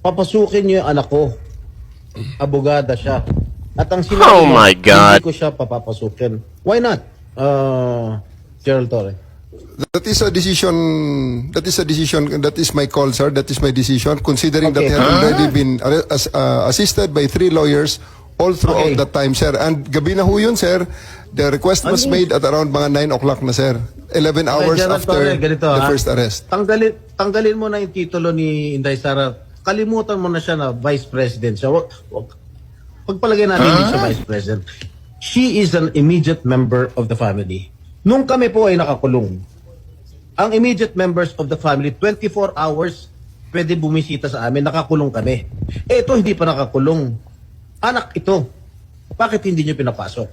papasukin niyo yung anak ko. Abogada siya. At ang sinabi Oh mo, my God. hindi ko siya papapasukin. Why not? Gerald Torre. That is a decision. That is a decision. That is my call, sir. That is my decision. Considering that Okay. he had already been assisted by 3 lawyers all throughout Okay. that time, sir. And gabi na ho yun, sir. The request was Ano? made at around mga 9 o'clock na, sir. 11 hours Gerald after Torre, ganito, the ha? first arrest. Tanggalin mo na yung titulo ni Inday Sara. Kalimutan mo na siya na Vice President siya. Pagpalagay natin hindi siya Vice President. She is an immediate member of the family. Nung kami po ay nakakulong, ang immediate members of the family, 24 hours pwede bumisita sa amin, nakakulong kami. Ito hindi pa nakakulong. Anak ito. Bakit hindi nyo pinapasok?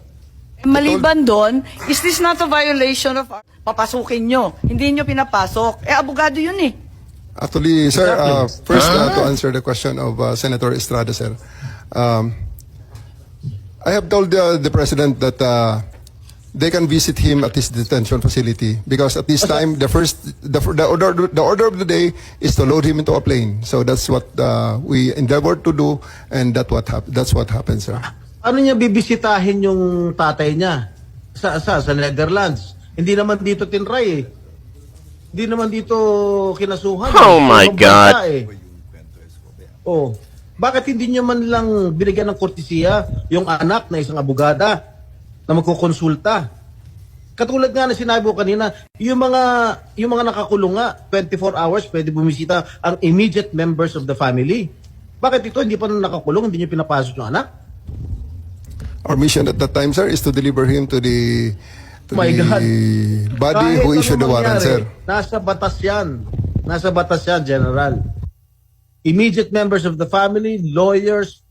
Maliban doon, is this not a violation of papasukin nyo? Hindi nyo pinapasok. Abogado yun eh. Actually, sir, Exactly. first to answer the question of Senator Estrada, sir. I have told the President that they can visit him at his detention facility because at this time, the order of the day is to load him into a plane. So that's what we endeavored to do, and that's what happened, sir. Ano niya bibisitahin yung tatay niya sa Netherlands? Hindi naman dito tinray eh. Hindi naman dito kinasuhan. Oh my Ibang God. bansa eh. Oh, bakit hindi niyo man lang binigyan ng kortesiya yung anak na isang abogada na magkukonsulta? Katulad nga na sinabi ko kanina, yung mga nakakulong nga, 24 hours pwede bumisita ang immediate members of the family. Bakit ito hindi pa nakakulong, hindi niyo pinapasok yung anak? Our mission at that time, sir, is to deliver him to the My God. body Kahit who ano issued the warrant, mangyari, sir. Nasa batas yan. Nasa batas yan, General. Immediate members of the family, lawyers,